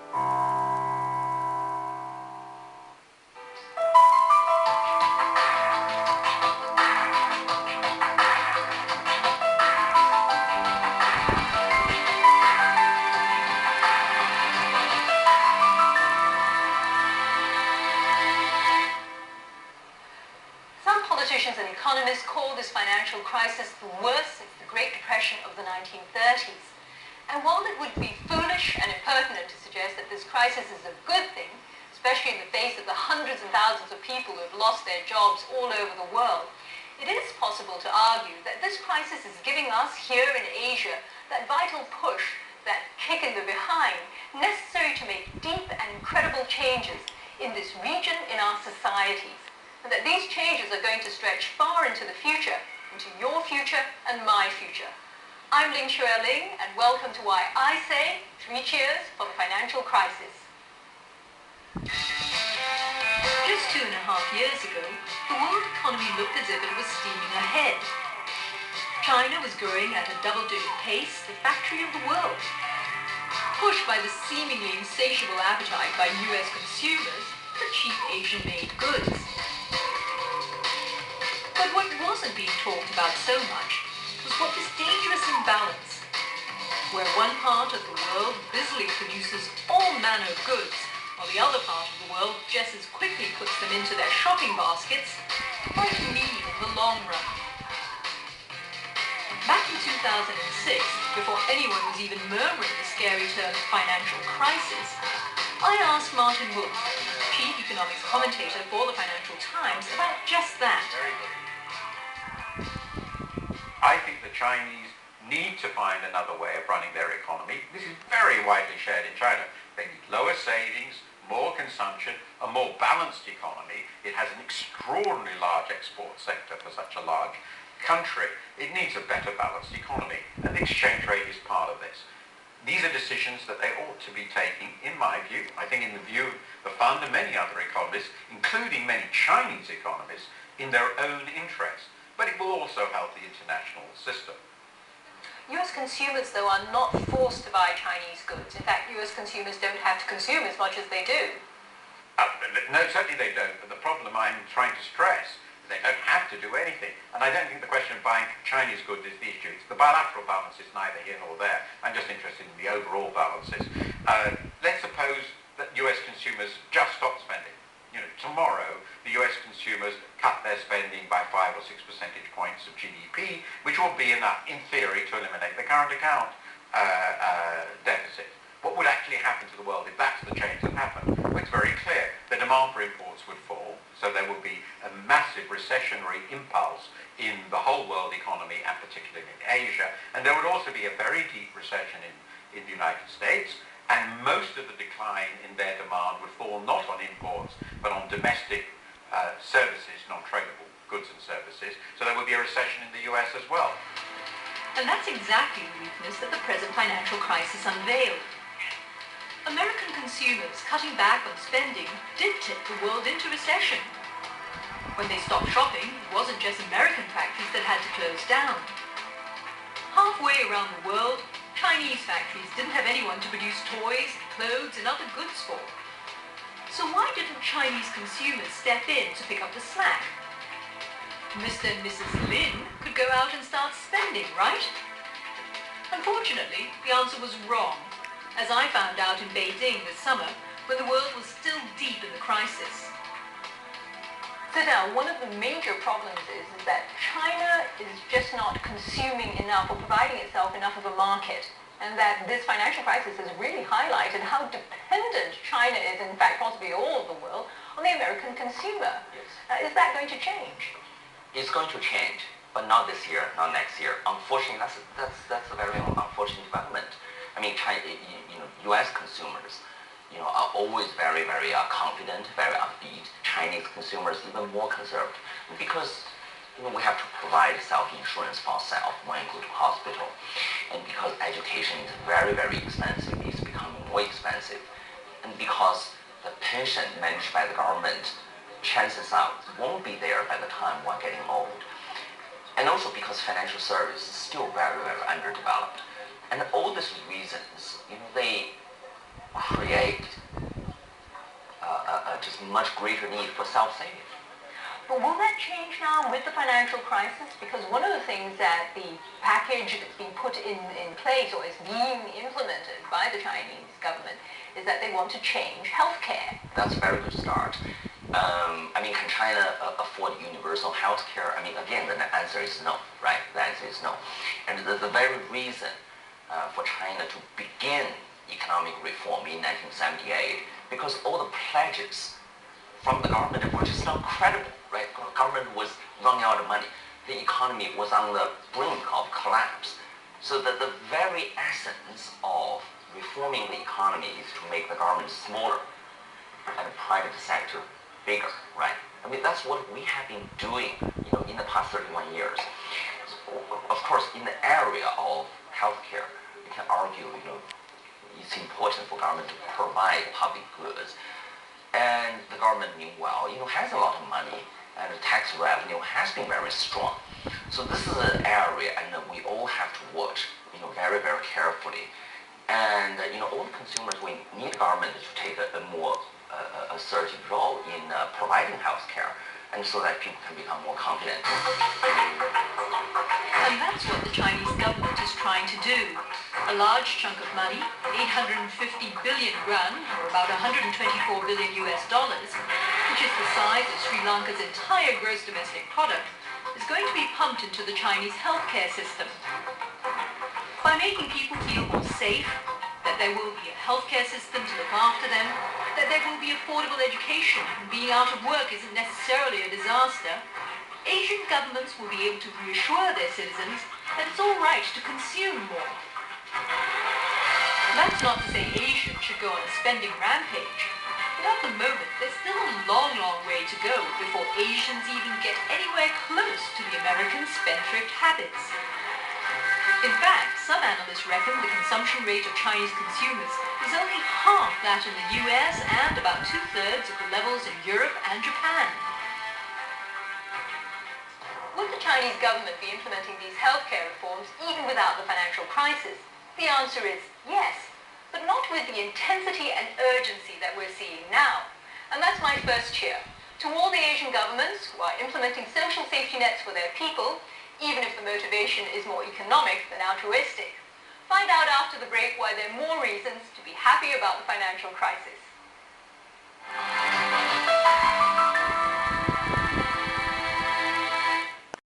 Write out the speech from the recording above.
Politicians and economists call this financial crisis the worst since the Great Depression of the 1930s. And while it would be foolish and impertinent to suggest that this crisis is a good thing, especially in the face of the hundreds and thousands of people who have lost their jobs all over the world, it is possible to argue that this crisis is giving us here in Asia that vital push, that kick in the behind, necessary to make deep and incredible changes in this region, in our societies. And that these changes are going to stretch far into the future, into your future and my future. I'm Lin Xueling, and welcome to Why I Say 3 Cheers for the Financial Crisis. Just 2.5 years ago, the world economy looked as if it was steaming ahead. China was growing at a double-digit pace, the factory of the world. Pushed by the seemingly insatiable appetite by US consumers for cheap Asian-made goods. But what wasn't being talked about so much was what this dangerous imbalance, where one part of the world busily produces all manner of goods, while the other part of the world just as quickly puts them into their shopping baskets, might mean in the long run. Back in 2006, before anyone was even murmuring the scary term financial crisis, I asked Martin Wolf, chief economics commentator for the Financial Times, about just that. I think the Chinese need to find another way of running their economy. This is very widely shared in China. They need lower savings, more consumption, a more balanced economy. It has an extraordinarily large export sector for such a large country. It needs a better balanced economy, and the exchange rate is part of this. These are decisions that they ought to be taking, in my view, I think in the view of the fund and many other economists, including many Chinese economists, in their own interest. But it will also help the international system. US consumers, though, are not forced to buy Chinese goods. In fact, US consumers don't have to consume as much as they do. No, certainly they don't. But the problem I'm trying to stress is they don't have to do anything. And I don't think the question of buying Chinese goods is the issue. It's the bilateral balance is neither here nor there. I'm just interested in the overall balances. Let's suppose that US consumers just stop spending. You know, tomorrow the US consumers cut their spending by 5 or 6 percentage points of GDP, which will be enough, in theory, to eliminate the current account deficit. What would actually happen to the world if that's the change that happened? Well, it's very clear. The demand for imports would fall, so there would be a massive recessionary impulse in the whole world economy, and particularly in Asia. And there would also be a very deep recession in the United States. And most of the decline in their demand would fall not on imports, but on domestic services, non-tradable goods and services. So there would be a recession in the US as well. And that's exactly the weakness that the present financial crisis unveiled. American consumers cutting back on spending did tip the world into recession. When they stopped shopping, it wasn't just American factories that had to close down. Halfway around the world, Chinese factories didn't have anyone to produce toys, clothes, and other goods for. So why didn't Chinese consumers step in to pick up the slack? Mr. and Mrs. Lin could go out and start spending, right? Unfortunately, the answer was wrong, as I found out in Beijing this summer, when the world was still deep in the crisis. Fidel, one of the major problems is that China is just not consuming enough or providing itself enough of a market, and that this financial crisis has really highlighted how dependent China is, in fact possibly all of the world, on the American consumer. Yes. Is that going to change? It's going to change, but not this year, not next year. Unfortunately, that's a very unfortunate development. I mean, China, U.S. consumers, are always very, very confident, very upbeat. Chinese consumers even more conserved, because we have to provide self-insurance for ourselves when we go to hospital, and because education is very, very expensive, it's becoming more expensive, and because the pension managed by the government, chances are won't be there by the time we're getting old, and also because financial service is still very, very underdeveloped, and all these reasons, they create just much greater need for self-saving. But will that change now with the financial crisis? Because one of the things that the package that's being put in place or is being implemented by the Chinese government is that they want to change healthcare. That's a very good start. I mean, can China afford universal healthcare? I mean, again, the answer is no, right? The answer is no. And the very reason for China to begin economic reform in 1978, because all the pledges from the government were just not credible, right? The government was running out of money. The economy was on the brink of collapse. So that the very essence of reforming the economy is to make the government smaller and the private sector bigger, right? I mean, that's what we have been doing, in the past 31 years. So, of course, in the area of healthcare, you can argue, it's important for government to provide public goods. And the government, meanwhile, has a lot of money, and the tax revenue has been very strong. So this is an area, and we all have to watch, very, very carefully. And, all the consumers, we need government to take a more assertive role in providing health care, and so that people can become more confident. And that's what the Chinese government is trying to do. A large chunk of money, 850 billion yuan, or about 124 billion US dollars, which is the size of Sri Lanka's entire gross domestic product, is going to be pumped into the Chinese healthcare system. By making people feel more safe, that there will be a healthcare system to look after them, that there will be affordable education, and being out of work isn't necessarily a disaster, Asian governments will be able to reassure their citizens that it's all right to consume more. That's not to say Asians should go on a spending rampage, but at the moment there's still a long, long way to go before Asians even get anywhere close to the American spendthrift habits. In fact, some analysts reckon the consumption rate of Chinese consumers is only half that in the US and about 2/3 of the levels in Europe and Japan. Would the Chinese government be implementing these healthcare reforms even without the financial crisis? The answer is yes, but not with the intensity and urgency that we're seeing now. And that's my first cheer. To all the Asian governments who are implementing social safety nets for their people, even if the motivation is more economic than altruistic. Find out after the break why there are more reasons to be happy about the financial crisis.